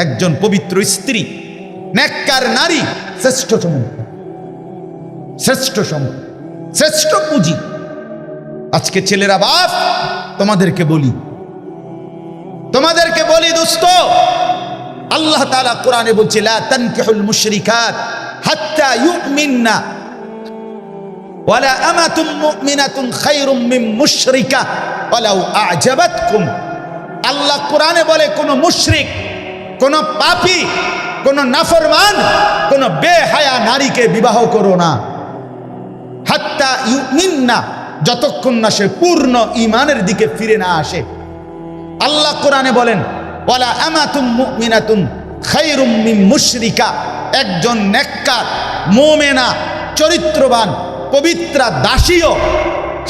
একজন পবিত্র স্ত্রী, নেককার নারী শ্রেষ্ঠ সম্পদ, শ্রেষ্ঠ সম্পদ, শ্রেষ্ঠ পুঁজি। আজকে ছেলেরা বাপ, তোমাদেরকে বলি দোস্ত, আল্লাহ তাআলা কোরআনে বলছে লা তানকিহুল মুশরিকাত হাত্তা ইউমিননা ওয়ালা আমাতুম মুমিনাতুন খায়রুম মিন মুশরিকা ওয়ালাউ আ'জাবাতকুম। আল্লাহ কোরআনে বলে কোন মুশরিক, কোন পাপী, কোন নাফরমান, কোন বেহায়া নারীকে বিবাহ করো না। হাত্তা ইউমিননা, যতক্ষণ না সে পূর্ণ ঈমানের দিকে ফিরে না আসে। আল্লাহ কোরআনে বলেন ওয়ালা আমাতুম মুমিনাতুন খায়রুম মিন মুশরিকা, একজন নেককার মুমিনা চরিত্রবান পবিত্রা দাসীও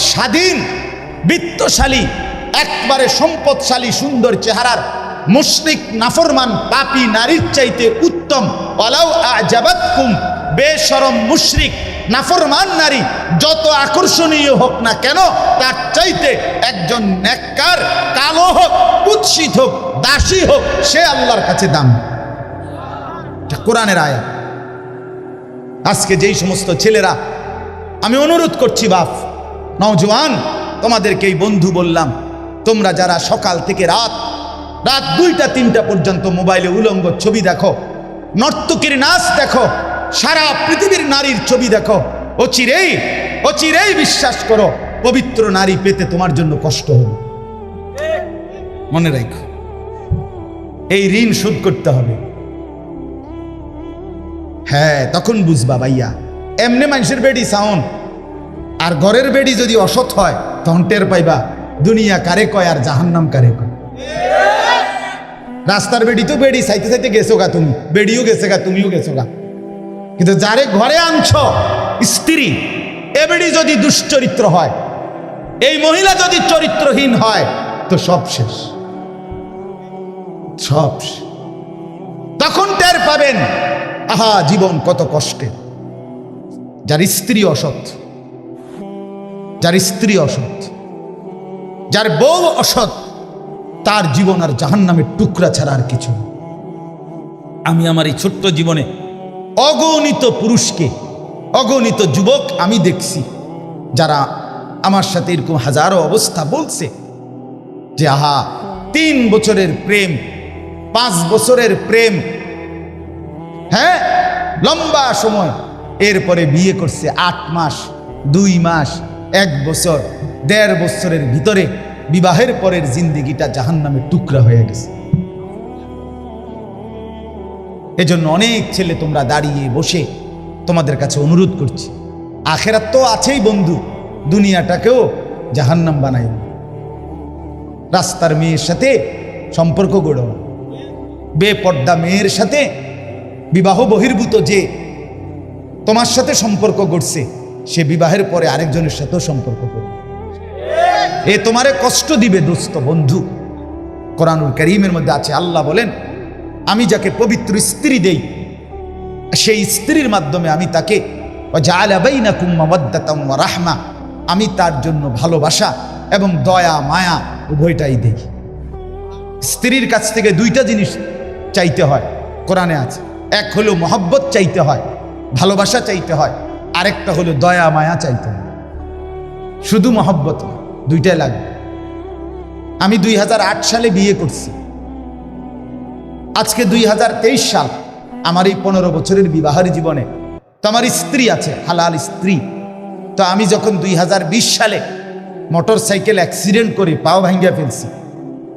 স্বাধীন বিত্তশালী একবারে সম্পদশালী সুন্দর চেহারার মুশরিক নাফরমান পাপী নারীর চাইতে উত্তম। ওয়ালাউ আ'জাবাতকুম, বেশরম মুশরিক নাফরমান নারী যত আকর্ষণীয় হোক না কেন, তার চাইতে একজন নেককার, কালো হোক, কুৎসিত হোক, দাসী হোক, সে আল্লাহর কাছে দাম। এটা কোরআনের আয়াত। আজকে যেই সমস্ত ছেলেরা, আমি অনুরোধ করছি বাপ, নওজোয়ান, তোমাদেরকে এই বন্ধু বললাম, তোমরা যারা সকাল থেকে রাত 2টা 3টা পর্যন্ত মোবাইলে উলঙ্গ ছবি দেখো, নর্তকীর নাচ দেখো, সারা পৃথিবীর নারীর ছবি দেখো, অচিরেই বিশ্বাস করো পবিত্র নারী পেতে তোমার জন্য কষ্ট হবে। মনে রাখো, এই ঋণ শোধ করতে হবে। হ্যাঁ, তখন বুঝবা ভাইয়া, এমনি মানুষের বেডি সাউন আর ঘরের বেডি যদি অসৎ হয়, তখন টের পাইবা দুনিয়া কারে কয় আর জাহান্নাম কারে কয়। রাস্তার বেডি তো বেডি চাইতে চাইতে গেছো গা, তুমি বেডিও গেছে গা, তুমিও গেছো গা, কিন্তু যারে ঘরে আনছ স্ত্রী, এ বেডি যদি দুশ্চরিত্র হয়, এই মহিলা যদি চরিত্রহীন হয়, তো সব শেষ, সব। তখন টের পাবেন আহা জীবন কত কষ্টের। যার স্ত্রী অসৎ, যার স্ত্রী অসৎ, যার বউ অসৎ, তার জীবন আর জাহান্নামের টুকরা ছাড়া আর কিছু। আমি আমার এই ছোট্ট জীবনে অগণিত পুরুষকে, অগণিত যুবক আমি দেখছি, যারা আমার সাথে এরকম হাজারো অবস্থা বলছে যে আহা 3 বছরের প্রেম, 5 বছরের প্রেম, হ্যাঁ লম্বা সময়, এরপরে বিয়ে করছে 8 মাস, 2 মাস, 1 বছর, 1.5 বছরের ভিতরে বিবাহের পরের জিন্দেগিটা জাহান্নামের টুকরা হয়ে গেছে। এজন্য অনেক ছেলে তোমরা দাঁড়িয়ে বসে তোমাদের কাছে অনুরোধ করছি, আখেরাত তো আছেই বন্ধু, দুনিয়াটাকেও জাহান্নাম বানাই। রাস্তার মেয়ের সাথে সম্পর্ক গড়ো না, বেপর্দা মেয়ের সাথে, বিবাহ বহির্ভূত যে তোমার সাথে সম্পর্ক গড়ছে, সে বিবাহের পরে আরেকজনের সাথেও সম্পর্ক করবে, এ তোমারে কষ্ট দিবে দোস্ত বন্ধু। কোরআনুল কারীমের মধ্যে আছে, আল্লাহ বলেন আমি যাকে পবিত্র স্ত্রী দেই, সেই স্ত্রীর মাধ্যমে আমি তাকে ওয়াজআলা বাইনাকুম মাওয়াদ্দাতাম ওয়া রাহমা, আমি তার জন্য ভালোবাসা এবং দয়া মায়া উভয়টাই দেই। স্ত্রীর কাছ থেকে 2টা জিনিস চাইতে হয়, কোরআনে আছে। এক হলো মহব্বত চাইতে হয়, ভালোবাসা চাইতে হয়, আরেকটা হলো দয়া মায়া চাইতে হয়। শুধু মহব্বত না, 2টাই লাগবে। আমি 2008 সালে বিয়ে করছি, আজকে 2023 সাল, আমার এই 15 বছরের বিবাহের জীবনে তো আমার স্ত্রী আছে, হালাল স্ত্রী। তো আমি যখন 2020 সালে মোটর সাইকেল অ্যাক্সিডেন্ট করে পাও ভাঙ্গিয়া ফেলছি,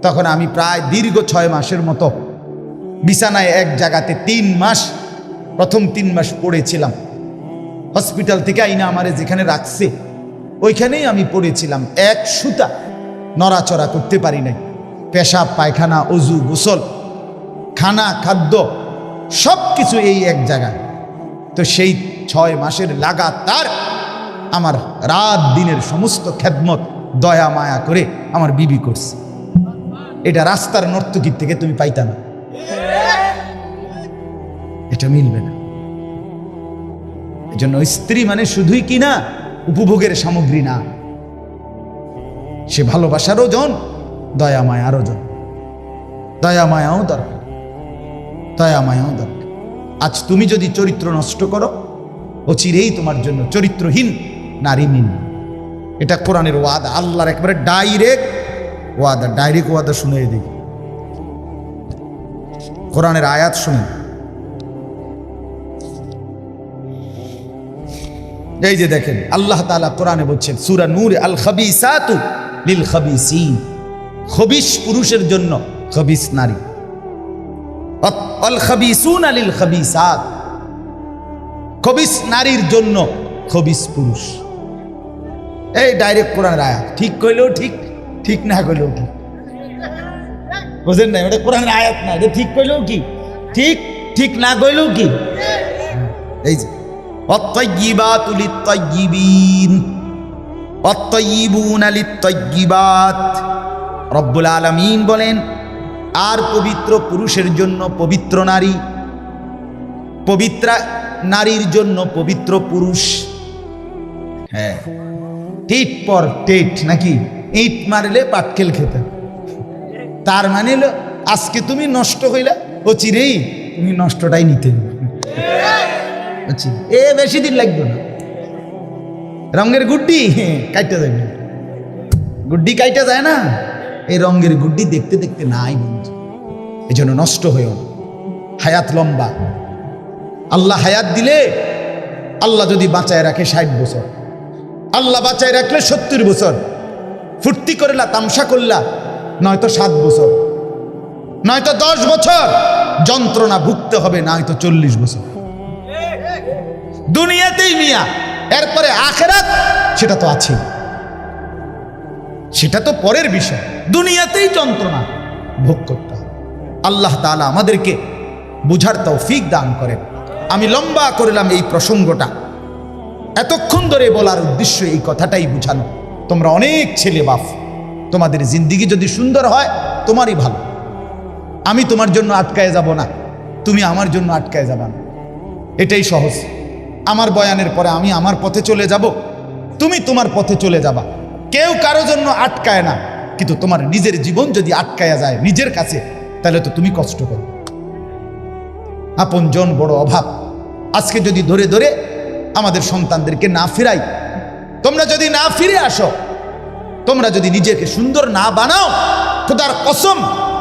তখন আমি প্রায় দীর্ঘ 6 মাসের মতো বিছানায় এক জায়গাতে 3 মাস, প্রথম 3 মাস পড়েছিলাম। হসপিটাল থেকে আইনা আমারে যেখানে রাখছে ওইখানেই আমি পড়েছিলাম, এক সুতা নড়াচড়া করতে পারি নাই। পেশাব পায়খানা, অজু, গোসল, খানা, খাদ্য সব কিছু এই এক জায়গায়। তো সেই 6 মাসের লাগাতার আমার রাত দিনের সমস্ত খেদমত দয়া মায়া করে আমার বিবি করছে। এটা রাস্তার নর্তকীর থেকে তুমি পাইতা না, এটা মিলবে না। এজন্য স্ত্রী মানে শুধুই কি না উপভোগের সামগ্রী না, সে ভালোবাসারও জন, দয়া মায়ারও জন। দয়া মায়াও দরকার, দয়া মায়াও দরকার। আজ তুমি যদি চরিত্র নষ্ট করো, অচিরেই তোমার জন্য চরিত্রহীন নারী মিন। এটা কোরআনের ওয়াদা, আল্লাহর একেবারে ডাইরেক্ট ওয়াদা। ডাইরেক্ট ওয়াদা শুনে দেখি, কোরআনের আয়াত শুনে। এই যে দেখেন আল্লাহ তাআলা কোরআনে বলছেন সূরা নূর, আল খাবিসাতু লিল খাবিসিন, খবিস পুরুষের জন্য খবিস নারী, আল খাবিসুনা লিল খাবিসাত, খবিস নারীর জন্য খবিস পুরুষ। এই ডাইরেক্ট কোরআনের আয়াত, ঠিক কইলেও ঠিক, ঠিক না কইলেও ঠিক। বুঝেন না, এটা কোরআনের আয়াত না, এটা ঠিক কইলেও কি ঠিক, ঠিক না কইলেও কি। এই যে অত্তাইয়িবাতু লিত্তাইয়িবিন অত্তাইয়িবুনা লিত্তাইয়িবাত, রব্বুল আলামিন বলেন আর পবিত্র পুরুষের জন্য পবিত্র নারী, পবিত্রা নারীর জন্য পবিত্র পুরুষ। হ্যাঁ, টিট পর টেট নাকি, ইট মারলে পাটকেল খেতে। তার মানে হলো আজকে তুমি নষ্ট হইলা, ও চিরেই তুমি নষ্টটাই নিতে। এ বেশি দিন লাগবে না, রঙের গুড্ডি কাইটা যায় না, গুড্ডি কাইটা যায় না, এই রঙের গুড্ডি দেখতে দেখতে নাই বন্ধু। এই জন্য নষ্ট হয়েও না, হায়াত লম্বা। আল্লাহ হায়াত দিলে, আল্লাহ যদি বাঁচায় রাখে 60 বছর, আল্লাহ বাঁচায় রাখলে 70 বছর, ফুর্তি করলা তামসা করলা নয়তো 7 বছর, নয়তো 10 বছর যন্ত্রণা ভুগতে হবে, নয়তো 40 বছর দুনিয়াতেই মিয়া। এরপরে আখিরাত সেটা তো আছে, সেটা তো পরের বিষয়। দুনিয়াতেই যন্ত্রণা ভোগ করতে হবে। আল্লাহ তাআলা আমাদেরকে বুঝার তৌফিক দান করেন। আমি লম্বা করলাম এই প্রসঙ্গটা, এতক্ষণ ধরে বলার উদ্দেশ্য এই কথাটাই বুঝানো। তোমরা অনেক ছেলে বাপ, তোমাদের জিন্দিগি যদি সুন্দর হয় তোমারই ভালো। আমি তোমার জন্য আটকায় যাব না, তুমি আমার জন্য আটকায় যাবা না, এটাই সহজ। আমার বয়ানের পরে আমি আমার পথে চলে যাব, তুমি তোমার পথে চলে যাবা, কেউ কারো জন্য আটকায় না। কিন্তু তোমার নিজের জীবন যদি আটকায়া যায় নিজের কাছে, তাহলে তো তুমি কষ্ট করো। আপনজন বড় অভাব। আজকে যদি ধরে ধরে আমাদের সন্তানদেরকে না ফিরাই, তোমরা যদি না ফিরে আসো, তোমরা যদি নিজেকে সুন্দর না বানাও, খোদার কসম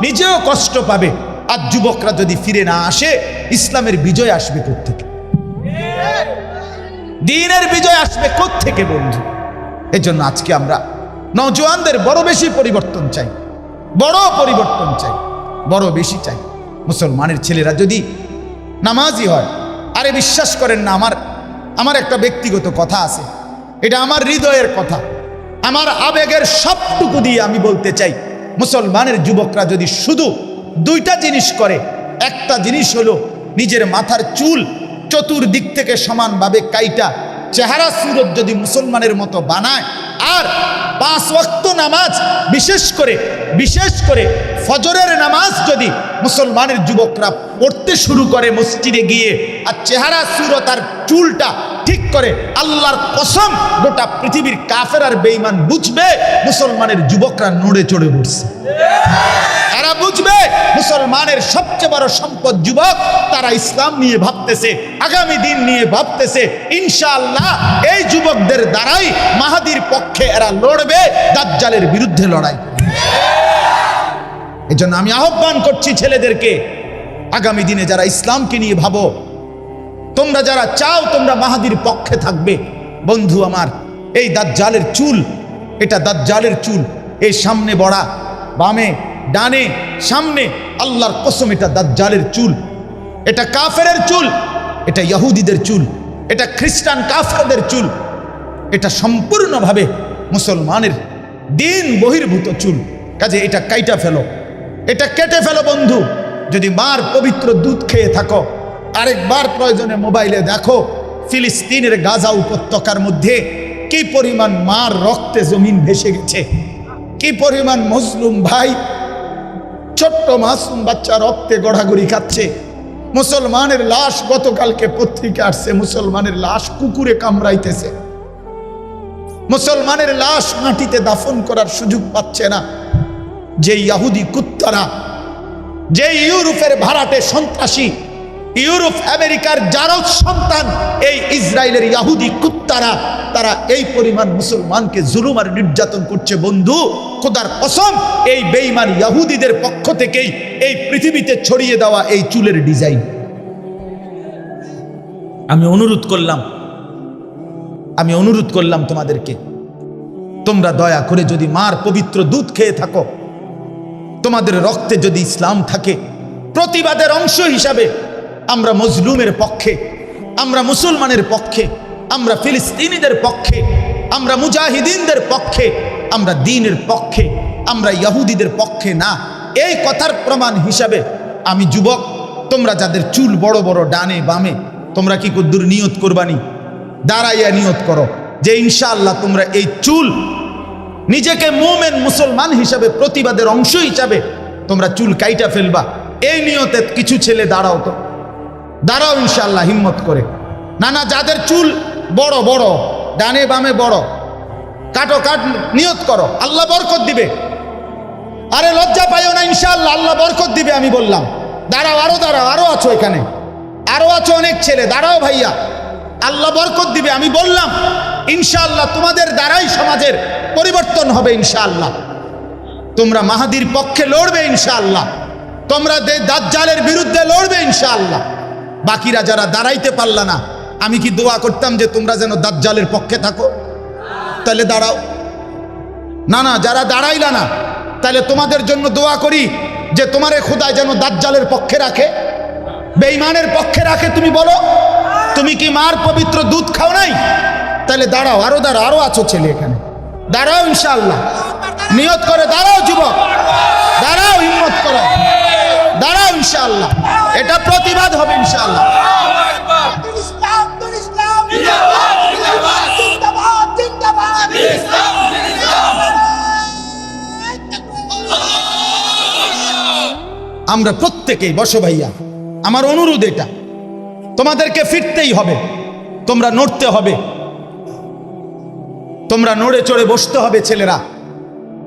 নিজেও কষ্ট পাবে। আর যুবকরা যদি ফিরে না আসে, ইসলামের বিজয় আসবে কোত্থেকে? দ্বীনের বিজয় আসবে কোত্থেকে বন্ধু? এজন্য আজকে আমরা নওজোয়ানদের বড় বেশি পরিবর্তন চাই, বড় পরিবর্তন চাই, বড় বেশি চাই। মুসলমানের ছেলেরা যদি নামাজি হয়, আরে বিশ্বাস করেন না, আমার একটা ব্যক্তিগত কথা আছে, এটা আমার হৃদয়ের কথা, আমার আবেগের সবটুকু দিয়ে আমি বলতে চাই, মুসলমানের যুবকরা যদি শুধু 2টা জিনিস করে, একটা জিনিস হলো নিজের মাথার চুল চতুর্দিক থেকে সমানভাবে কাইটা চেহারা সুরত যদি মুসলমানের মতো বানায়, আর 5 ওয়াক্ত নামাজ, বিশেষ করে ফজরের নামাজ যদি মুসলমানের যুবকরা পড়তে শুরু করে মসজিদে গিয়ে, আর চেহারা সুরত আর চুলটা ঠিক করে, আল্লাহর কসম গোটা পৃথিবীর কাফের আর বেঈমান বুঝবে মুসলমানের যুবকরা নড়ে চড়ে বসছে। এরা বুঝবে মুসলমানের সবচেয়ে বড় সম্পদ যুবক, তারা ইসলাম নিয়ে ভাবতেছে, আগামী দিন নিয়ে ভাবতেছে। ইনশাআল্লাহ এই যুবকদের দ্বারাই মাহাদির পক্ষে এরা লড়বে, দাজ্জালের বিরুদ্ধে লড়াই। এজন্য আমি আহ্বান করছি ছেলেদেরকে, আগামী দিনে যারা ইসলামকে নিয়ে ভাবো, তোমরা যারা চাও তোমরা মাহাদির পক্ষে থাকবে, বন্ধু আমার, এই দাজ্জালের চুল, এটা দাজ্জালের চুল, এই সামনে বড়া, বামে ডানে সামনে, আল্লাহর কসম এটা দাজ্জালের চুল, এটা কাফেরের চুল, এটা ইহুদিদের চুল, এটা খ্রিস্টান কাফেরদের চুল, এটা সম্পূর্ণভাবে মুসলমানের দিন বহির্ভূত চুল। কাজে এটা কাইটা ফেলো, এটা কেটে ফেলো বন্ধু। যদি মার পবিত্র দুধ খেয়ে থাকো, আরেকবার প্রয়োজনে মোবাইলে দেখো ফিলিস্তিনের গাজা উপত্যকার মধ্যে কি পরিমাণ মার রক্তে জমিন ভেসে গেছে, কি পরিমাণ মজলুম ভাই, ছোট্ট মাসুম বাচ্চা রক্তে গড়াগড়ি খাচ্ছে। মুসলমানের লাশ, গতকালকে পত্রিকা আসছে, মুসলমানের লাশ কুকুরে কামড়াইতেছে, মুসলমানের লাশ মাটিতে দাফন করার সুযোগ পাচ্ছে না। যে ইহুদি কুত্তারা যে ইউরোপের ভাড়াটে সন্ত্রাসী, ইউরোপ আমেরিকার জারজ সন্তান এই ইসরায়েলের ইহুদি কুত্তারা, তারা এই পরিমাণ মুসলমানকে জুলুম আর নির্যাতন করছে। বন্ধু, খোদার কসম, এই বেঈমান ইহুদিদের পক্ষ থেকেই এই পৃথিবীতে ছড়িয়ে দেওয়া এই চুলের ডিজাইন। আমি অনুরোধ করলাম তোমাদেরকে, তোমরা দয়া করে যদি মার পবিত্র দুধ খেয়ে থাকো, তোমাদের রক্তে যদি ইসলাম থাকে, প্রতিবাদের অংশ হিসাবে আমরা মজলুমের পক্ষে, আমরা মুসলমানের পক্ষে, আমরা ফিলিস্তিনিদের পক্ষে, আমরা মুজাহিদিনদের পক্ষে, আমরা দ্বীনের পক্ষে, আমরা ইহুদিদের পক্ষে না। এই কথার প্রমাণ হিসাবে আমি যুবক, তোমরা যাদের চুল বড় বড় ডানে বামে, তোমরা কি কদ্দুর নিয়ত করবানি? দাঁড়াইয়া নিয়ত করো যে ইনশাআল্লাহ তোমরা এই চুল নিজেকে মুমিন মুসলমান হিসাবে, প্রতিবাদের অংশ হিসাবে তোমরা চুল কাইটা ফেলবা। এই নিয়তে কিছু ছেলে দাঁড়াও, তো দাঁড়াও ইনশাআল্লাহ হিম্মত করে। না না, যাদের চুল বড় বড় ডানে বামে বড়, কাটো, নিয়ত করো, আল্লাহ বরকত দিবে। আরে লজ্জা পাইও না, ইনশাআল্লাহ আল্লাহ বরকত দিবে। আমি বললাম দাঁড়াও, আরো আছো এখানে, আরো আছো অনেক ছেলে, দাঁড়াও ভাইয়া, আল্লাহ বরকত দিবে। আমি বললাম ইনশাআল্লাহ তোমাদের দ্বারাই সমাজের পরিবর্তন হবে ইনশাআল্লাহ। তোমরা মাহাদির পক্ষে লড়বে ইনশাআল্লাহ, তোমরা দাজ্জালের বিরুদ্ধে লড়বে ইনশাআল্লাহ। বাকিরা যারা দাঁড়াইতে পারলা না, আমি কি দোয়া করতাম যে তোমরা যেন দাজ্জালের পক্ষে থাকো? তাহলে দাঁড়াও। না না, যারা দাঁড়াইলা না, তাহলে তোমাদের জন্য দোয়া করি যে তোমারে খোদায় যেন দাজ্জালের পক্ষে রাখে, বেঈমানের পক্ষে রাখে। তুমি বলো, তুমি কি মার পবিত্র দুধ খাও নাই? তাহলে দাঁড়াও, আরো আছো ছেলে এখানে, দাঁড়াও ইনশাআল্লাহ, নিয়ত করে দাঁড়াও যুবক, দাঁড়াও, হিম্মত করো, দাঁড়াও ইনশাআল্লাহ। এটা প্রতিবাদ হবে ইনশাআল্লাহ। আমরা প্রত্যেকেই বসো ভাইয়া, আমার অনুরোধ এটা, তোমাদেরকে ফিরতেই হবে, তোমরা নড়তে হবে, তোমরা নড়ে চড়ে বসতে হবে ছেলেরা।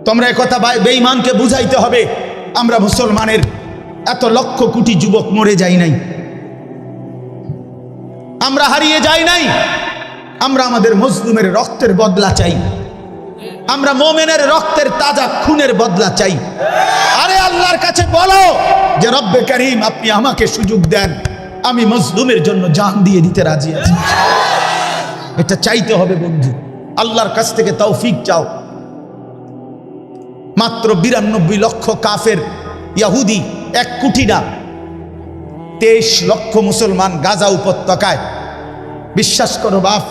তোমরা একথা বেঈমানকে বুঝাইতে হবে, আমরা মুসলমানের এত লক্ষ কোটি যুবক মরে যাই নাই, আমরা হারিয়ে যাই নাই, আমরা আমাদের মজলুমের রক্তের বদলা চাই, আমরা মোমেনের রক্তের তাজা খুনের বদলা চাই। আরে আল্লাহর কাছে বলো যে রব্বে করিম, আপনি আমাকে সুযোগ দেন, আমি মজলুমের জন্য জান দিয়ে দিতে রাজি আছি। এটা চাইতে হবে বন্ধু, আল্লাহর কাছ থেকে তৌফিক চাও। মাত্র 92 লক্ষ কাফের ইহুদি, 1 কোটি না, 23 লক্ষ মুসলমান গাজা উপত্যকায়। বিশ্বাস করো বাপ,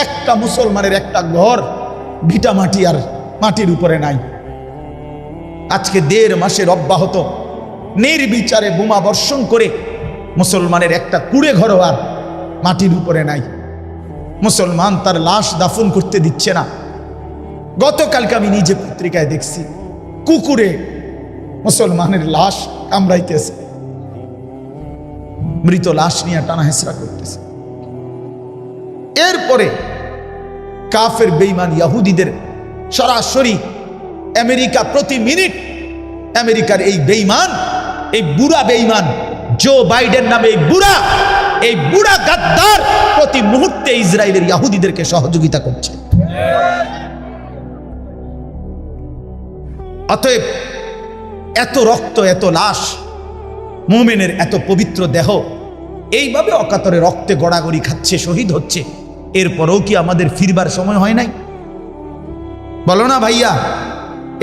একটা মুসলমানের একটা ঘর ভিটা মাটি আর মাটির উপরে নাই। আজকে 1.5 মাসের অব্যাহত নির্বিচারে বোমা বর্ষণ করে মুসলমানের একটা কুড়ে ঘরও আর মাটির উপরে নাই। মুসলমান তার লাশ দাফন করতে দিচ্ছে না। গতকালকে আমি নিজে পত্রিকায় দেখছি, কুকুরে মুসলমানের লাশ কামড়াইতেছে, মৃত লাশ নিয়ে টানা হেসরা করতেছে। এরপরে কাফের বেঈমান ইহুদিদের সরাসরি আমেরিকা, প্রতি মিনিট আমেরিকার এই বেঈমান, এই বুড়া বেঈমান জো বাইডেন নামে এই বুড়া গাদ্দার প্রতি মুহূর্তে ইসরায়েলের ইহুদিদেরকে সহযোগিতা করছে। অতএব এত রক্ত, এত লাশ, মুমিনের এত পবিত্র দেহ এইভাবে অকাতরে রক্তে গড়াগড়ি খাচ্ছে, শহীদ হচ্ছে, এরপরেও কি আমাদের ফিরবার সময় হয় নাই? বলো না ভাইয়া,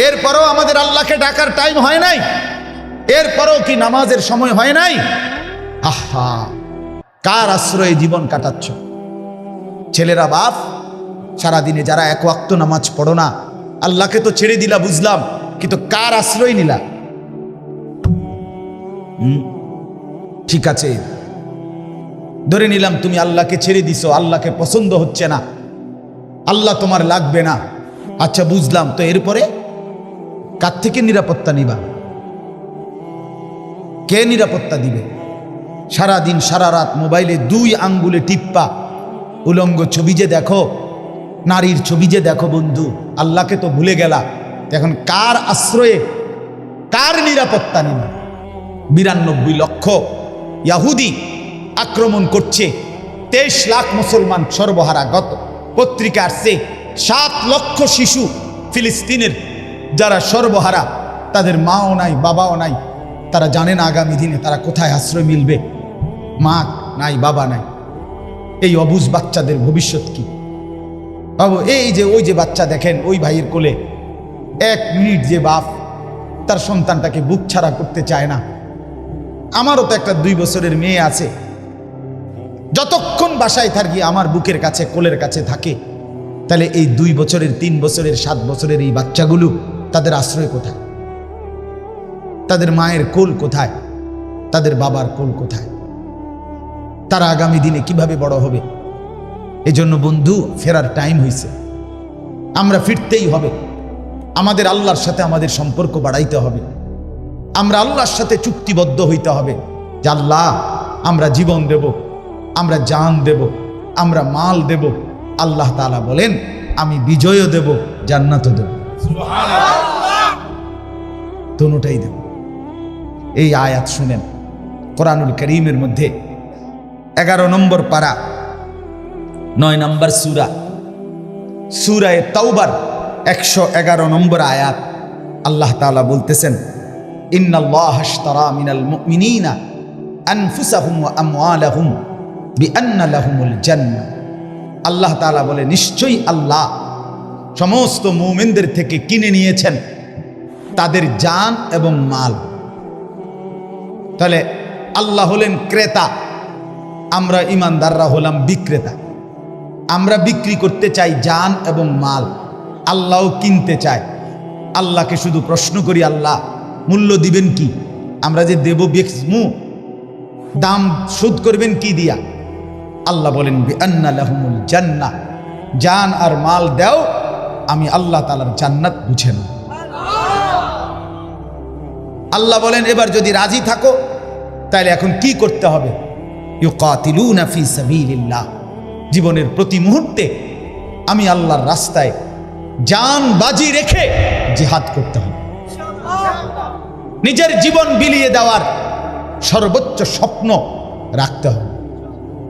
এরপরেও আমাদের আল্লাহকে ডাকার টাইম হয় নাই? এরপরেও কি নামাজের সময় হয় নাই? আহা, কার আশ্রয়ে জীবন কাটাচ্ছ ছেলেরা? বাপ, সারাদিনে যারা 1 ওয়াক্ত নামাজ পড়ো না, আল্লাহকে তো ছেড়ে দিলা বুঝলাম, কিন্তু কার আশ্রয় নিলা? ঠিক আছে, ধরে নিলাম তুমি আল্লাহকে ছেড়ে দিছো, আল্লাহকে পছন্দ হচ্ছে না, আল্লাহ তোমার লাগবে না, আচ্ছা বুঝলাম, তো এরপরে কার থেকে নিরাপত্তা নিবা? কে নিরাপত্তা দিবে? সারাদিন সারা রাত মোবাইলে 2 আঙ্গুলে টিপ্পা, উলঙ্গ ছবি যে দেখো, নারীর ছবি যে দেখো বন্ধু, আল্লাহকে তো ভুলে গেলা। এখন কার আশ্রয়ে, কার নিরাপত্তা নিবা? 92 লক্ষ ইয়াহুদি আক্রমণ করছে, 23 লাখ মুসলমান সর্বহারা। গত পত্রিকা আসছে 7 লক্ষ শিশু ফিলিস্তিনের যারা সর্বহারা, তাদের মাও নাই বাবাও নাই, তারা জানে না আগামী দিনে তারা কোথায় আশ্রয় মিলবে। মা নাই বাবা নাই, এই অবুঝ বাচ্চাদের ভবিষ্যৎ কি? বাবু এই যে ওই যে বাচ্চা দেখেন ওই ভাইয়ের কোলে, 1 মিনিট যে বাপ তার সন্তানটাকে বুক ছাড়া করতে চায় না। আমারও তো একটা 2 বছরের মেয়ে আছে, যতক্ষণ বাসায় থাকি আমার বুকের কাছে কোলের কাছে থাকে। তাহলে এই 2 বছরের 3 বছরের 7 বছরের এই বাচ্চাগুলো তাদের আশ্রয় কোথায়? তাদের মায়ের কোল কোথায়? তাদের বাবার কোল কোথায়? তারা আগামী দিনে কিভাবে বড় হবে? এজন্য বন্ধু, ফেরার টাইম হয়েছে, আমরা ফিরতেই হবে। আমাদের আল্লাহর সাথে আমাদের সম্পর্ক বাড়াইতে হবে। আমরা আল্লাহর সাথে চুক্তিবদ্ধ হইতে হবে যে আল্লাহ, আমরা জীবন দেব, আমরা জান দেব, আমরা মাল দেব। আল্লাহ তাআলা বলেন আমি বিজয়ও দেব, জান্নাতও দেব, দুটোটাই দেব। এই আয়াত শুনেন কোরআনুল কারীমের মধ্যে 11 নম্বর পারা 9 নম্বর সূরা, সূরা তাওবার 111 নম্বর আয়াত। আল্লাহ তাআলা বলতেছেন ইন্নাল্লাহা আশতারা মিনাল মুমিনিনা আনফুসাহুম ওয়া আমওয়ালাহুম বিআন্না লাহুমুল জান্নাহ। আল্লাহ তাআলা বলে নিশ্চয়ই আল্লাহ সমস্ত মুমিনদের থেকে কিনে নিয়েছেন তাদের জান এবং মাল। তাহলে আল্লাহ হলেন ক্রেতা, আমরা ইমানদাররা হলাম বিক্রেতা। আমরা বিক্রি করতে চাই জান এবং মাল, আল্লাহও কিনতে চায়। আল্লাহকে শুধু প্রশ্ন করি, আল্লাহ মূল্য দিবেন কি? আমরা যে দেব বেচমু, দাম শোধ করবেন কি দিয়া? আল্লাহ বলেন বিআন্না লাহুমুল জান্নাহ, জান আর মাল দাও, আমি আল্লাহ তাআলার জান্নাত বুঝে নাও। আল্লাহ বলেন এবার যদি রাজি থাকো তাহলে এখন কি করতে হবে? ইউকাতিলুনা ফি সাবিলিল্লাহ, জীবনের প্রতি মুহূর্তে আমি আল্লাহর রাস্তায় জান বাজি রেখে জিহাদ করতে হবে। নিজের জীবন বিলিয়ে দেওয়ার সর্বোচ্চ স্বপ্ন রাখতে হবে।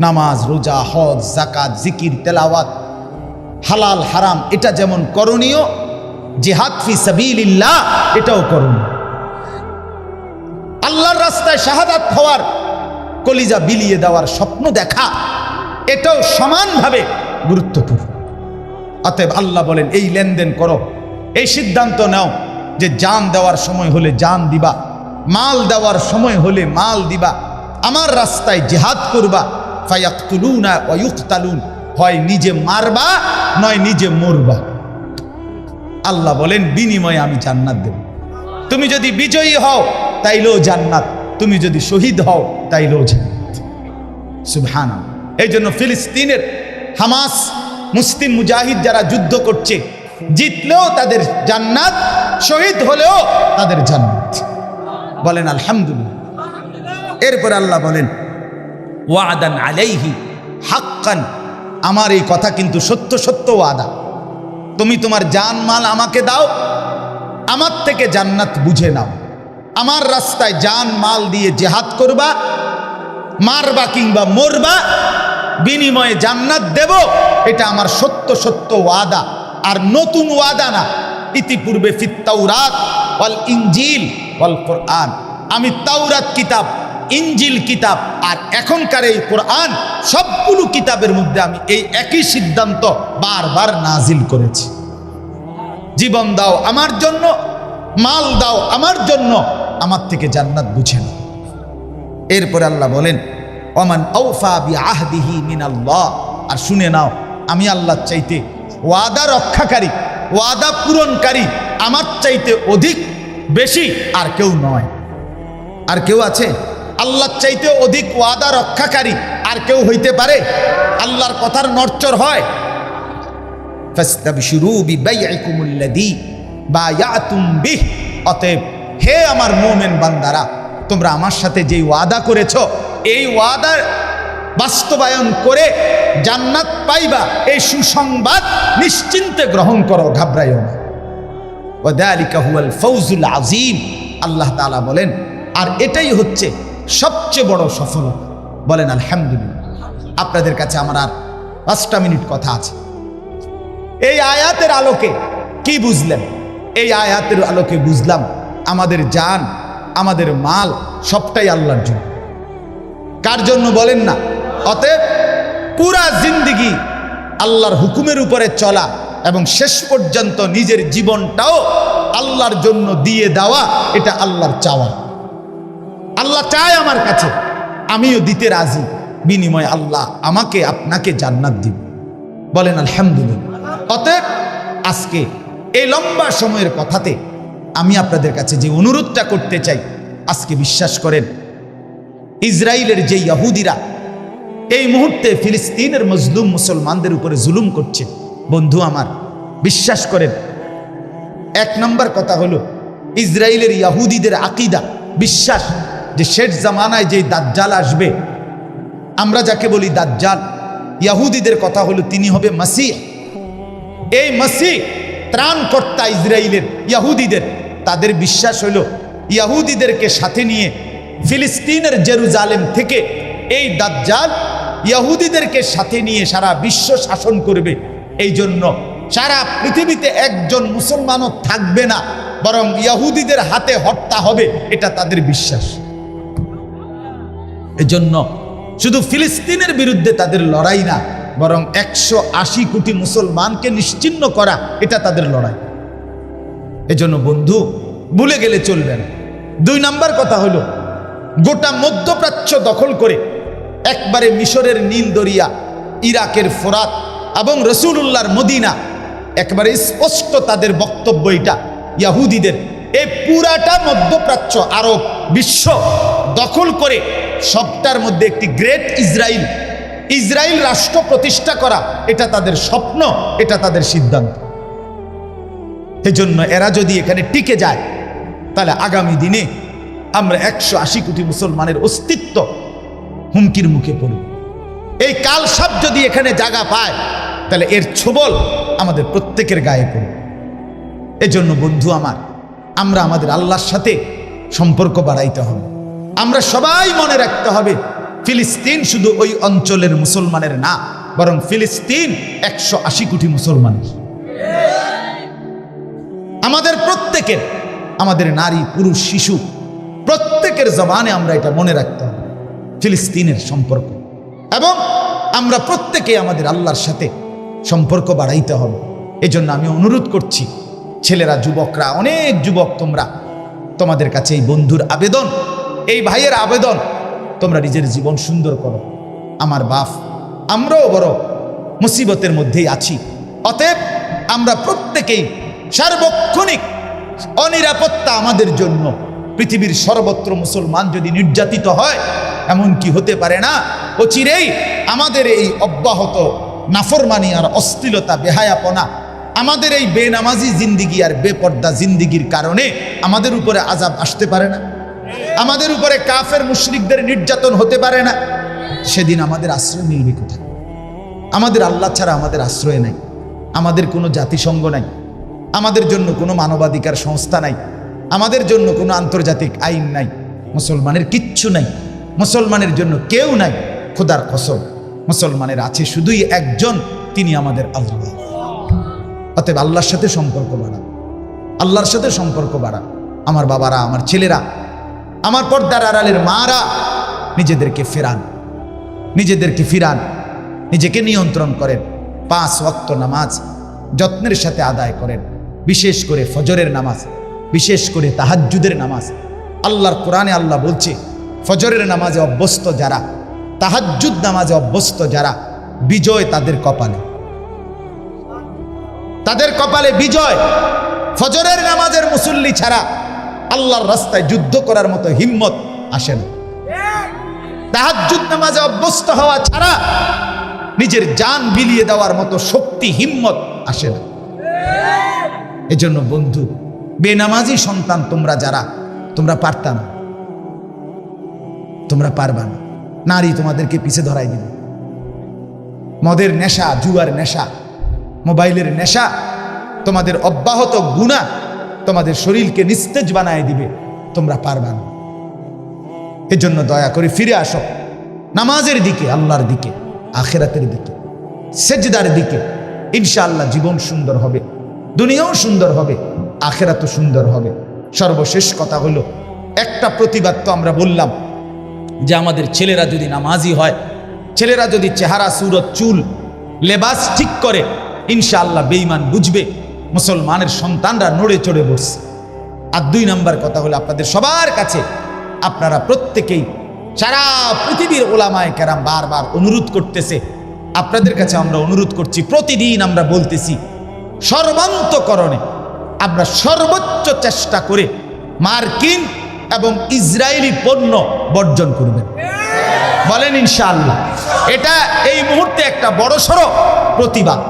নামাজ, রোজা, হজ, যাকাত, জিকির, তেলাওয়াত, হালাল হারাম এটা যেমন করণীয়, জিহাদ ফি সাবিলিল্লাহ এটাও করণীয়। আল্লাহর রাস্তায় শাহাদাত হওয়ার, কলিজা বিলিয়ে দেওয়ার স্বপ্ন দেখা, এটাও সমানভাবে গুরুত্বপূর্ণ। অতএব আল্লাহ বলেন এই লেনদেন করো, এই সিদ্ধান্ত নাও যে জান দেওয়ার সময় হলে জান দিবা, মাল দেওয়ার সময় হলে মাল দিবা, আমার রাস্তায় জিহাদ করবা। ফায়াকতুলুনা ওয়া ইউকতালুন, হয় নিজে মারবা নয় নিজে মরবা। আল্লাহ বলেন বিনিময়ে আমি জান্নাত দেব। তুমি যদি বিজয়ী হও তাইলেও জান্নাত, তুমি যদি শহীদ হও তাইলেও জান্নাত। সুবহানাল্লাহ। এই জন্য ফিলিস্তিনের হামাস মুসলিম মুজাহিদ যারা যুদ্ধ করছে, জিতলেও তাদের জান্নাত, শহীদ হলেও তাদের জান্নাত। বলেন আলহামদুলিল্লাহ। এরপর আল্লাহ বলেন ওয়াদান আলাইহি হাক্কান, আমার এই কথা কিন্তু সত্য সত্য ওয়াদা। তুমি তোমার জান মাল আমাকে দাও, আমার থেকে জান্নাত বুঝে নাও। আমার রাস্তায় জান মাল দিয়ে জিহাদ করবা, মারবা কিংবা মরবা, বিনিময়ে জান্নাত দেব, এটা আমার সত্য সত্য ওয়াদা। আর নতুন ওয়াদা না, ইতিপূর্বে ফিত তাওরাত ওয়াল ইনজিল ওয়াল কোরআন, আমি তাওরাত কিতাব, ইনজিল কিতাব আর এখনকার এই কোরআন, সবগুলো কিতাবের মধ্যে আমি এই একই সিদ্ধান্ত বারবার নাজিল করেছি। জীবন দাও আমার জন্য, মাল দাও আমার জন্য, আমার থেকে জান্নাত বুঝে নাও। এরপরে আল্লাহ বলেন ওমান আওফা বিআহদিহি মিনাল্লাহ, আর শুনে নাও আমি আল্লাহর চাইতে ওয়াদা রক্ষাকারী, ওয়াদা পূরণকারী আমার চাইতে অধিক বেশি আর কেউ নয়। আর কেউ আছে আল্লাহর চাইতে অধিক ওয়াদা রক্ষাকারী? আর কেউ হইতে পারে? আল্লাহর কথার নড়চড় হয়? ফাস্তাবশিরু বিবাইইকুমুল্লাযী বায়াতুম বিহ, অতএব হে আমার মুমিন বান্দারা, তোমরা আমার সাথে যেই ওয়াদা করেছো, এই ওয়াদার বাস্তবায়ন করে জান্নাত পাইবা, এই সুসংবাদ নিশ্চিন্তে গ্রহণ করো, ঘাবড়াইও না। ওয়াযালিকা হুয়াল ফাওজুল আযীম। আল্লাহ তাআলা বলেন আর এটাই হচ্ছে সবচেয়ে বড় সফলতা। বলেন আলহামদুলিল্লাহ। আপনাদের কাছে আমার আর 5টা মিনিট কথা আছে। এই আয়াতের আলোকে কি বুঝলেন? এই আয়াতের আলোকে বুঝলাম আমাদের জান, আমাদের মাল সবটাই আল্লাহর জন্য। কার জন্য বলেন না? অতএব পুরা জিন্দেগি আল্লাহর হুকুমের উপরে চলা এবং শেষ পর্যন্ত নিজের জীবনটাও আল্লাহর জন্য দিয়ে দেওয়া, এটা আল্লাহর চাওয়া। আল্লাহ চায় আমার কাছে, আমিও দিতে রাজি, বিনিময়ে আল্লাহ আমাকে আপনাকে জান্নাত দিব। বলেন আলহামদুলিল্লাহ। অতএব আজকে এই লম্বা সময়ের কথাতে আমি আপনাদের কাছে যে অনুরোধটা করতে চাই, আজকে বিশ্বাস করেন ইসরায়েলের যে ইহুদিরা এই মুহূর্তে ফিলিস্তিনের মজলুম মুসলমানদের উপরে জুলুম করছে, বন্ধু আমার বিশ্বাস করেন, 1 নম্বর কথা হলো ইসরায়েলের ইহুদিদের আকীদা, বিশ্বাস যে শেষ জামানায় যে দাজ্জাল আসবে, আমরা যাকে বলি দাজ্জাল, ইহুদিদের কথা হলো তিনি হবে মসিহ। এই মসিহ ত্রাণকর্তা ইসরায়েলের ইহুদিদের, তাদের বিশ্বাস হলো ইহুদিদেরকে সাথে নিয়ে ফিলিস্তিনের জেরুজালেম থেকে এই দাজ্জাল ইহুদিদেরকে সাথে নিয়ে সারা বিশ্ব শাসন করবে। এই জন্য সারা পৃথিবীতে একজন মুসলমানও থাকবে না, বরং ইহুদিদের হাতে হত্যা হবে, এটা তাদের বিশ্বাস। এজন্য শুধু ফিলিস্তিনের বিরুদ্ধে তাদের লড়াই না, বরং 180 কোটি মুসলমানকে নিশ্চিহ্ন করা, এটা তাদের লড়াই। এজন্য বন্ধু ভুলে গেলে চলবে না। 2 নম্বর কথা হলো গোটা মধ্যপ্রাচ্য দখল করে একবারে মিশরের নীল দরিয়া, ইরাকের ফোরাত এবং রসুলুল্লাহর মদিনা, একবারে স্পষ্ট তাদের বক্তব্য এটা ইহুদিদের, এই পুরাটা মধ্যপ্রাচ্য আরব বিশ্ব দখল করে সবটার মধ্যে একটি গ্রেট ইসরায়েল রাষ্ট্র প্রতিষ্ঠা করা, এটা তাদের স্বপ্ন, এটা তাদের সিদ্ধান্ত। এজন্য এরা যদি এখানে টিকে যায়, তাহলে আগামী দিনে আমরা 180 কোটি মুসলমানের অস্তিত্ব হুমকির মুখে পড়ব। এই কালসাপ যদি এখানে জায়গা পায়, তাহলে এর ছোবল আমাদের প্রত্যেকের গায়ে পড়বে। এজন্য বন্ধু আমার, আমরা আমাদের আল্লাহর সাথে সম্পর্ক বাড়াইতে হবে। আমরা সবাই মনে রাখতে হবে ফিলিস্তিন শুধু ওই অঞ্চলের মুসলমানের না, বরং ফিলিস্তিন 180 কোটি মুসলমানের। আমাদের প্রত্যেকের, আমাদের নারী পুরুষ শিশু প্রত্যেকের জবানে আমরা এটা মনে রাখতে হবে, ফিলিস্তিনের সম্পর্ক। এবং আমরা প্রত্যেকে আমাদের আল্লাহর সাথে সম্পর্ক বাড়াইতে হবে। এজন্য আমি অনুরোধ করছি, ছেলেরা, যুবকরা, অনেক যুবক, তোমাদের কাছে এই বন্ধুর আবেদন, এই ভাইয়ের আবেদন, তোমরা নিজের জীবন সুন্দর করো। আমার বাপ, আমরাও বড় মুসিবতের মধ্যেই আছি। অতএব আমরা প্রত্যেকেই সার্বক্ষণিক অনিরাপত্তা আমাদের জন্য। পৃথিবীর সর্বত্র মুসলমান যদি নির্যাতিত হয়, এমন কি হতে পারে না অচিরেই আমাদের এই অব্যাহত নাফরমানি আর অশ্লীলতা, বেহায়াপনা, আমাদের এই বেনামাজি জিন্দিগি আর বেপর্দা জিন্দিগির কারণে আমাদের উপরে আযাব আসতে পারে না? আমাদের উপরে কাফের মুশরিকদের নির্যাতন হতে পারে না? সেদিন আমাদের আশ্রয় মিলবে কোথায়? আমাদের আল্লাহ ছাড়া আমাদের আশ্রয় নাই, আমাদের কোনো জাতিসংঘ নাই, আমাদের জন্য কোনো মানবাধিকার সংস্থা নাই, আমাদের জন্য কোনো আন্তর্জাতিক আইন নাই, মুসলমানের কিচ্ছু নাই, মুসলমানের জন্য কেউ নাই। খোদার কসম, মুসলমানের আছে শুধুই একজন, তিনি আমাদের আল্লাহ। অতএব আল্লাহর সাথে সম্পর্ক বাড়া, আল্লাহর সাথে সম্পর্ক বাড়া। আমার বাবারা, আমার ছেলেরা, আমার পর্দার আড়ালের মারা, নিজেদেরকে ফিরান, নিজেকে নিয়ন্ত্রণ করেন। 5 ওয়াক্ত নামাজ যত্নের সাথে আদায় করেন, বিশেষ করে ফজরের নামাজ, বিশেষ করে তাহাজ্জুদের নামাজ। আল্লাহর কোরআনে আল্লাহ বলছে, ফজরের নামাজে অভ্যস্ত যারা, তাহাজ্জুদ নামাজে অভ্যস্ত যারা, বিজয় তাদের কপালে, তাদের কপালে বিজয়। ফজরের নামাজের মুসল্লি ছাড়া আল্লাহর রাস্তায় যুদ্ধ করার মতো হিম্মত আসে না। তাহাজ্জুদ নামাজে অভ্যস্ত হওয়া ছাড়া নিজের জান বিলিয়ে দেওয়ার মতো শক্তি, হিম্মত আসে না। এজন্য বন্ধু, বেনামাজি সন্তান তোমরা যারা, তোমরা পারতা না, তোমরা পারবা না। নারী তোমাদেরকে পিছে ধরাই দিবে। মদের নেশা, জুয়ার নেশা, মোবাইলের নেশা, তোমাদের অব্যাহত গুনাহ তোমাদের শরীরকে নিস্তেজ বানায় দিবে। তোমরা পারবা না। এজন্য দয়া করে ফিরে আসো নামাজের দিকে, আল্লাহর দিকে, আখিরাতের দিকে, সেজদার দিকে। ইনশাআল্লাহ জীবন সুন্দর হবে, দুনিয়াও সুন্দর হবে, আখিরাতও সুন্দর হবে। সর্বশেষ কথা হলো, একটা প্রতিবাদ তো আমরা বললাম যে আমাদের ছেলেরা যদি নামাজি হয়, ছেলেরা যদি চেহারা, সুরত, চুল, লেবাস ঠিক করে, ইনশাআল্লাহ বেঈমান বুঝবে মুসলমানের সন্তানরা নড়ে চড়ে বসছে। আর 2 নম্বর কথা হলো, আপনাদের সবার কাছে, আপনারা প্রত্যেকেই, সারা পৃথিবীর ওলামায়ে কেরাম বারবার অনুরোধ করতেছে, আপনাদের কাছে আমরা অনুরোধ করছি, প্রতিদিন আমরা বলতেছি, সর্বান্তকরণে আমরা সর্বোচ্চ চেষ্টা করে মার্কিন এবং ইসরায়েলি পণ্য বর্জন করবেন। বলেন ইনশাআল্লাহ। এটা এই মুহূর্তে একটা বড়সড় প্রতিবাদ,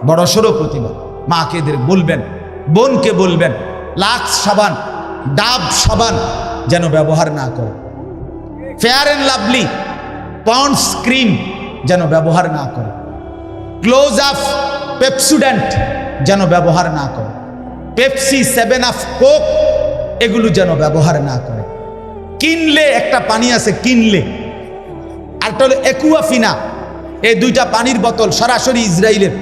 বড়সড় প্রতিবাদ। মাকে এদের বলবেন, বোনকে বলবেন, লাক্স সাবান, ডাব সাবান যেন ব্যবহার না করে, Fair and Lovely, Pond's cream যেন ব্যবহার না করে, ক্লোজ আপ, পেপসুডেন্ট যেন ব্যবহার না করে, পেপসি, 7 আপ, কোক এগুলো যেন ব্যবহার না করে। কিনলে একটা পানি আছে, কিনলে, আরটা হলো একুয়াফিনা, এই 2টা পানির বোতল সরাসরি ইসরায়েলের,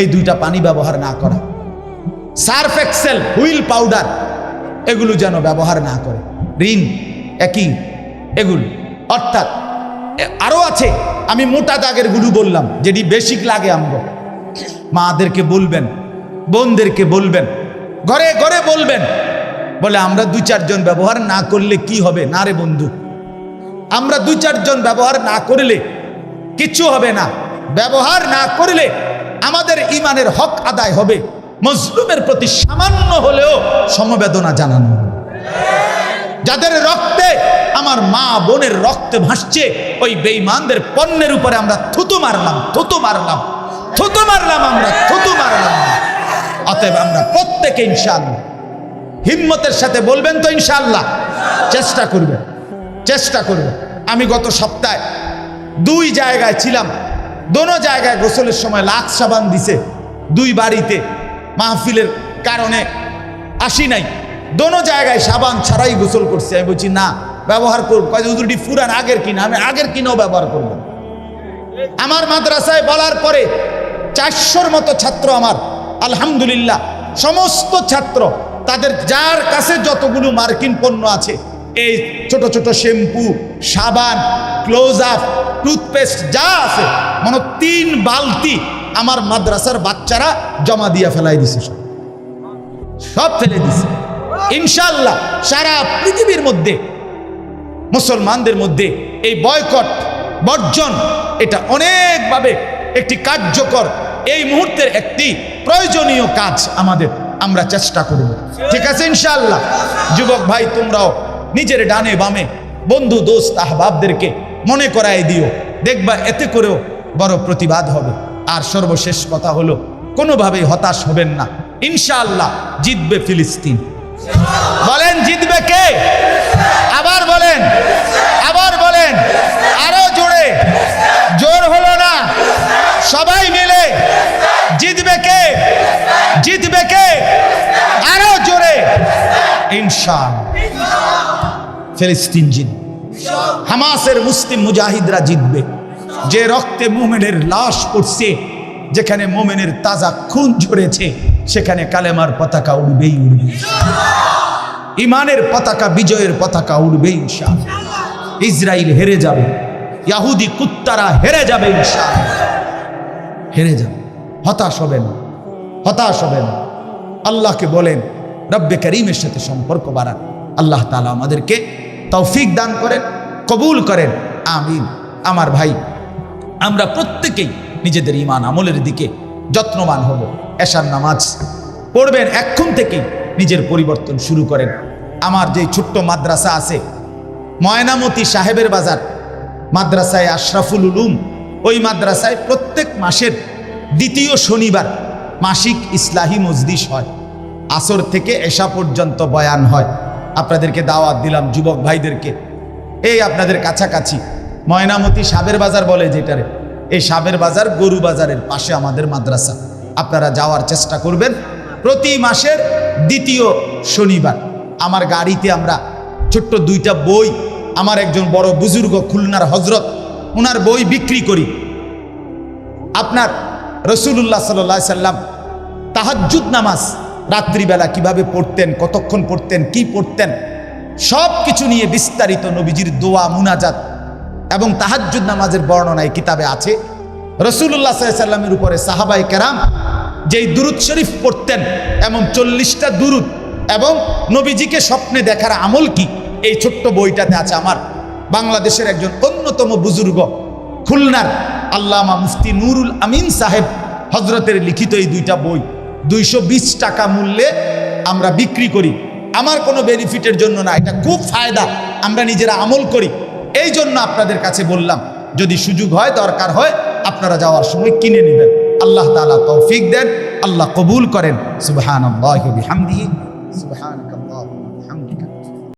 এই 2টা পানি ব্যবহার না করা। সার্ফ এক্সেল, হুইল পাউডার এগুলো যেন ব্যবহার না করে। রিন, একই, এগুলো। অর্থাৎ আরো আছে, আমি মোটা দাগের গুলো বললাম, যেটি বেসিক লাগে। আমরা মাদেরকে বলবেন, বোনদেরকে বলবেন, ঘরে ঘরে বলবেন, বলে আমরা 2-4 জন ব্যবহার না করলে কি হবে? না রে বন্ধু, আমরা 2-4 জন ব্যবহার না করলে কিচ্ছু হবে না। ব্যবহার না করলে আমাদের ইমানের হক আদায় হবে, মজলুমের প্রতি সামান্য হলেও সমবেদনা জানানো হবে। যাদের রক্তে, আমার মা বোনের রক্তে ভাসছে, ওই বেঈমানদের পণ্যের উপরে আমরা থুতু মারলাম, থুতু মারলাম, থুতু মারলাম, আমরা থুতু মারলাম। অতএব আমরা প্রত্যেকে ইনশাআল্লাহ হিম্মতের সাথে বলবেন তো ইনশাআল্লাহ, চেষ্টা করবেন, চেষ্টা করবেন। আমি গত সপ্তাহে 2 জায়গায় ছিলাম, দোনো জায়গায় গোসলের সময় লাক্স সাবান দিছে। 2 বাড়িতে মাহফিলের কারণে আসি নাই, দোনো জায়গায় সাবান ছাড়াই গোসল করছে। আমি বলছি না, ব্যবহার করব। হুজুরটি ফুরান, আগের কিনা, আমি আগের কিনাও ব্যবহার করব। আমার মাদ্রাসায় বলার পরে 400-র মতো ছাত্র আমার, আলহামদুলিল্লাহ, সমস্ত ছাত্র তাদের যার কাছে যতগুলো মার্কিন পণ্য আছে, এই ছোট ছোট শ্যাম্পু, সাবান, ক্লোজ আপ, টুথপেস্ট যা আছে, মানে 3 বালতি আমার মাদ্রাসার বাচ্চারা জমা দিয়ে ফেলাই দিছে, সব ফেলে দিছে। ইনশাআল্লাহ সারা পৃথিবীর মধ্যে, মুসলমানদের মধ্যে এই বয়কট, বর্জন, এটা অনেকভাবে একটি কার্যকর, এই মুহূর্তের একটি প্রয়োজনীয় কাজ আমাদের, আমরা চেষ্টা করব। ঠিক আছে ইনশাআল্লাহ। যুবক ভাই, তোমরাও নিজের ডানে বামে বন্ধু, দোস্ত, আহবাবদেরকে মনে করায় দিও, দেখবা এতে করেও বড় প্রতিবাদ হবে। আর সর্বশেষ কথা হলো, কোনোভাবেই হতাশ হবেন না, ইনশাআল্লাহ জিতবে ফিলিস্তিন। বলেন জিতবে কে? আবার বলেন, আবার বলেন, আরো জোরে, জোর হলো না, সবাই মিলে জিতবে কে? জিতবে কে? আরো জোরে, ইনশাআল্লাহ ফিলিস্তিন জিতবে। হামাসের মুসলিম মুজাহিদরা জিতবে। যে রক্তে মোমেনের লাশ পড়ছে, যেখানে মোমেনের তাজা খুন ঝরেছে, সেখানে কালেমার পতাকা উড়বেই উড়বে। ইমানের পতাকা, বিজয়ের পতাকা উড়বে ইনশাআল্লাহ। ইসরায়েল হেরে যাবে, ইহুদি কুত্তারা হেরে যাবে ইনশাআল্লাহ, হেরে যাবে। হতাশ হবেন, হতাশ হবেন। আল্লাহকে বলেন, রব্বে করিমের সাথে সম্পর্ক বাড়ান। আল্লাহ তাআলা আমাদেরকে তৌফিক দান করেন, কবুল করেন, আমিন। আমার ভাই, আমরা প্রত্যেকেই নিজেদের ঈমান আমলের দিকে যত্নবান হব। এশার নামাজ পড়বেন, এখন থেকেই নিজের পরিবর্তন শুরু করেন। আমার যে ছোট্ট মাদ্রাসা আছে ময়নামতি সাহেবের বাজার মাদ্রাসায় আশরাফুল উলুম, ওই মাদ্রাসায় প্রত্যেক মাসের 2য় শনিবার মাসিক ইসলাহি মজলিস হয়। আসর থেকে এশা পর্যন্ত বয়ান হয়। আপনাদেরকে দাওয়াত দিলাম, যুবক ভাইদেরকে। এই আপনাদের কাছাকাছি ময়নামতি সাবের বাজার বলে যেটারে, এই সাবের বাজার গরু বাজারের পাশে আমাদের মাদ্রাসা। আপনারা যাওয়ার চেষ্টা করবেন প্রতি মাসের 2য় শনিবার। আমার গাড়িতে আমরা ছোট্ট 2টা বই আমার একজন বড় বুজুর্গ খুলনার হজরত, ওনার বই বিক্রি করি। আপনার রাসূলুল্লাহ সাল্লাল্লাহু আলাইহি সাল্লাম তাহাজ্জুদ নামাজ রাত্রিবেলা কিভাবে পড়তেন, কতক্ষণ পড়তেন, কি পড়তেন, সব কিছু নিয়ে বিস্তারিত নবীজির দোয়া, মুনাজাত এবং তাহাজ্জুদ নামাজের বর্ণনা এই কিতাবে আছে। রাসূলুল্লাহ সাল্লাল্লাহু আলাইহি সাল্লামের উপরে সাহাবায়ে কেরাম যেই দুরুদ শরীফ পড়তেন, এমন 40টা দুরুদ এবং নবীজিকে স্বপ্নে দেখার আমল কি, এই ছোট্ট বইটাতে আছে। আমার বাংলাদেশের একজন অন্যতম বুজুর্গ খুলনার আল্লামা মুফতি নুরুল আমিন সাহেব হজরতের লিখিত এই দুইটা বই 220 টাকা মূল্যে আমরা বিক্রি করি। আমার কোনো বেনিফিটের জন্য না, এটা খুব ফায়দা, আমরা নিজেরা আমল করি। এই জন্য আপনাদের কাছে বললাম, যদি সুযোগ হয়, দরকার হয়, আপনারা যাওয়ার সময় কিনে নেবেন। আল্লাহ তাআলা তৌফিক দেন, আল্লাহ কবুল করেন। সুবহানাল্লাহি ওয়া বিহামদিহি, সুবহানাল্লাহ।